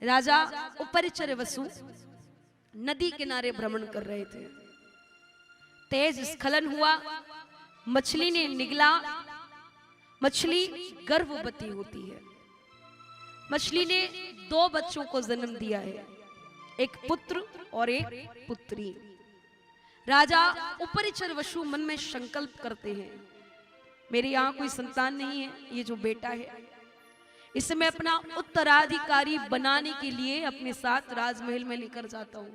राजा उपरिचर वसु नदी किनारे भ्रमण कर रहे थे। तेज स्खलन हुआ, मछली ने निगला। मछली गर्भवती होती है। मछली ने 2 बच्चों को जन्म दिया है, एक पुत्र और एक पुत्री। राजा उपरिचर वसु मन में संकल्प करते हैं, मेरे यहाँ कोई संतान नहीं है, ये जो बेटा है इसे मैं अपना उत्तराधिकारी बनाने के लिए अपने साथ राजमहल में लेकर जाता हूं।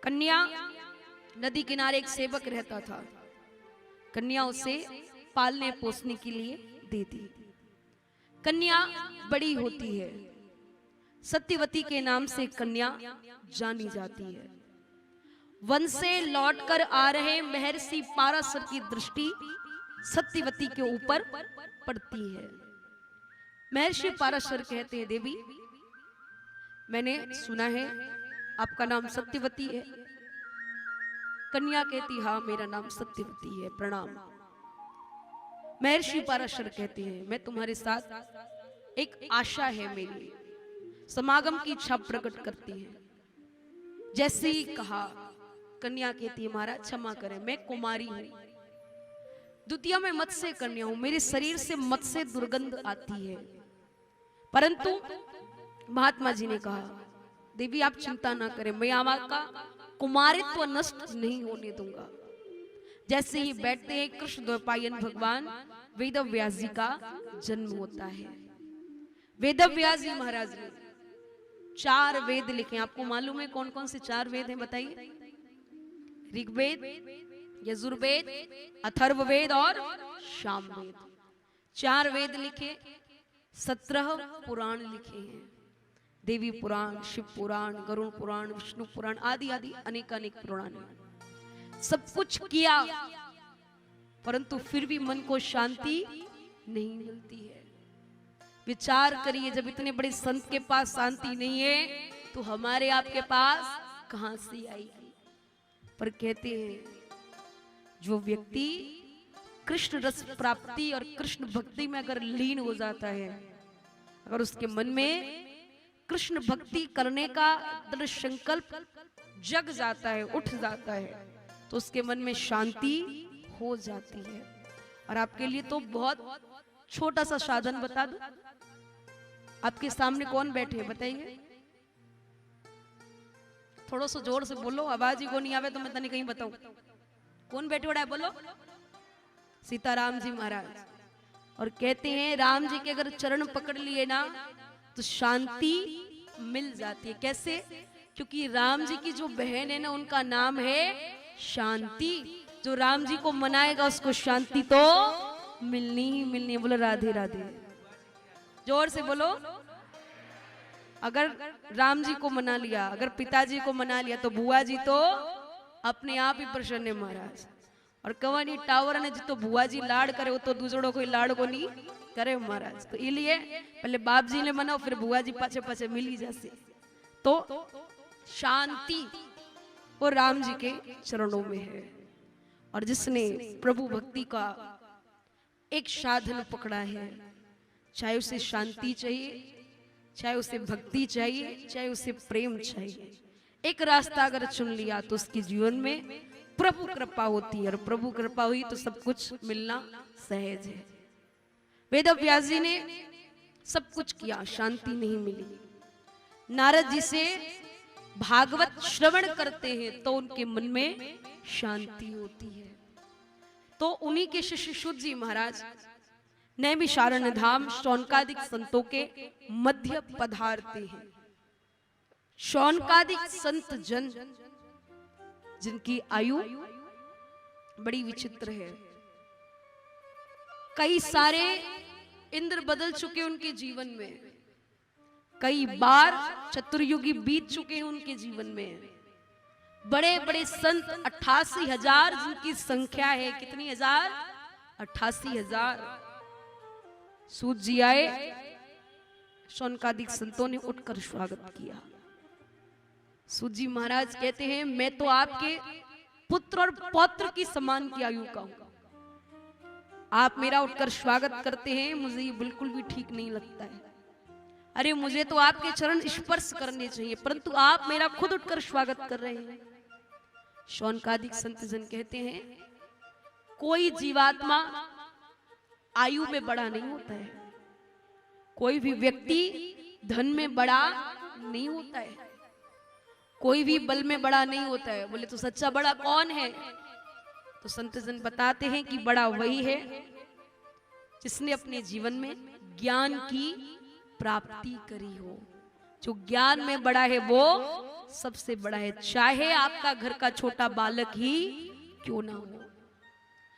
कन्या नदी किनारे एक सेवक रहता था, कन्या उसे पालने पोसने के लिए दे दी। कन्या बड़ी होती है, सत्यवती के नाम से कन्या जानी जाती है। वन से लौटकर आ रहे महर्षि पाराशर की दृष्टि सत्यवती के ऊपर पड़ती है। महर्षि पाराशर कहते हैं, देवी मैंने सुना है आपका नाम सत्यवती है। कन्या कहती, हाँ मेरा नाम सत्यवती है, प्रणाम। महर्षि पाराशर कहते हैं, मैं तुम्हारे साथ एक आशा है, मेरी समागम की इच्छा प्रकट करती है। जैसे ही कहा, कन्या कहती है, महाराज क्षमा करें, मैं कुमारी हूं, द्वितीय में मत्स्य कन्या हूं, मेरे शरीर से मत्स्य दुर्गंध आती है। परंतु महात्मा जी ने कहा, देवी आप चिंता ना करें, मैं आपका कुमारित्व नष्ट नहीं होने दूंगा। जैसे ही बैठते हैं, कृष्ण द्वैपायन भगवान वेदव्यास जी का जन्म होता है। वेदव्यास जी महाराज ने 4 वेद लिखे। आपको मालूम है कौन कौन से 4 वेद हैं, बताइए? ऋग्वेद, यजुर्वेद, अथर्ववेद और सामवेद। 4 वेद लिखे, 17 पुराण लिखे हैं। देवी पुराण, शिव पुराण, गरुड़ पुराण, विष्णु पुराण आदि आदि अनेक पुराण। सब कुछ किया, परंतु फिर भी मन को शांति नहीं मिलती है। विचार करिए, जब इतने बड़े संत के पास शांति नहीं है तो हमारे आपके पास कहां से आएगी? पर कहते हैं, जो व्यक्ति कृष्ण रस प्राप्ति और कृष्ण भक्ति में अगर लीन हो जाता है, अगर उसके मन में कृष्ण भक्ति करने का दृढ़ संकल्प जग जाता है, उठ जाता है, तो उसके मन में शांति हो जाती है। और आपके लिए तो बहुत छोटा सा साधन बता दूं। आपके सामने कौन बैठे हैं बताइए? थोड़ा सा जोर से बोलो, आवाज ही को नहीं आवे तो मैं तनी कहीं बताऊं। कौन बैठे उड़ा है बोलो? सीताराम जी महाराज। और कहते हैं, राम जी के अगर चरण पकड़ लिए ना तो शांति मिल जाती है। कैसे? क्योंकि राम जी की जो बहन है ना, उनका नाम है शांति। जो राम जी को मनाएगा उसको शांति तो मिलनी ही मिलनी है। बोलो राधे राधे, जोर से बोलो। अगर राम जी को मना लिया, अगर पिताजी को मना लिया, तो बुआ जी तो अपने आप ही प्रसन्न है महाराज। और कवानी टावर ने जितो बुआ जी लाड़ करे, वो तो दूसरों कोई लाड़ को नहीं करे महाराज। तो इसलिए पहले बाप जी ने मनाओ, फिर बुआ जी पाछे पाछे मिली जैसे। तो शांति वो राम जी के चरणों में है। और जिसने प्रभु भक्ति का एक साधन पकड़ा है, चाहे उसे शांति चाहिए, चाहे उसे भक्ति चाहिए, चाहे उसे प्रेम चाहिए, एक रास्ता अगर चुन लिया तो उसके जीवन में प्रभु कृपा होती है। और प्रभु कृपा हुई तो सब कुछ मिलना सहज है। वेदव्यास जी ने सब कुछ किया, शांति नहीं मिली। नारद जी से भागवत श्रवण करते हैं तो उनके मन में शांति होती है। तो उन्हीं के शिष्य शुद्ध जी महाराज नैमिषारण्य धाम शौनकादिक संतों के मध्य पधारते हैं। शौनकादिक संत जन जिनकी आयु बड़ी विचित्र है, कई सारे इंद्र बदल चुके उनके जीवन में, कई बार चतुर्युगी बीत चुके हैं उनके जीवन में। बड़े बड़े संत 88,000 जिनकी संख्या है। कितनी हजार? 88,000। सूत जी आए, शौनकादिक संतों ने उठकर स्वागत किया। सूत जी महाराज कहते हैं, मैं तो आपके पुत्र और पौत्र की समान की आयु का हूं, आप मेरा उठकर स्वागत करते हैं, मुझे ये बिल्कुल भी ठीक नहीं लगता है। अरे मुझे तो आपके चरण स्पर्श करने चाहिए, परंतु आप मेरा खुद उठकर स्वागत कर रहे हैं। शौनकादिक संत जन कहते हैं कोई जीवात्मा आयु में बड़ा नहीं होता है, कोई भी व्यक्ति धन में बड़ा नहीं होता है, कोई भी बल में बड़ा नहीं होता है। बोले तो सच्चा बड़ा कौन है? तो संत जन बताते हैं कि बड़ा वही है जिसने अपने जीवन में ज्ञान की प्राप्ति करी हो। जो ज्ञान में बड़ा है वो सबसे बड़ा है, चाहे आपका घर का छोटा बालक ही क्यों ना हो।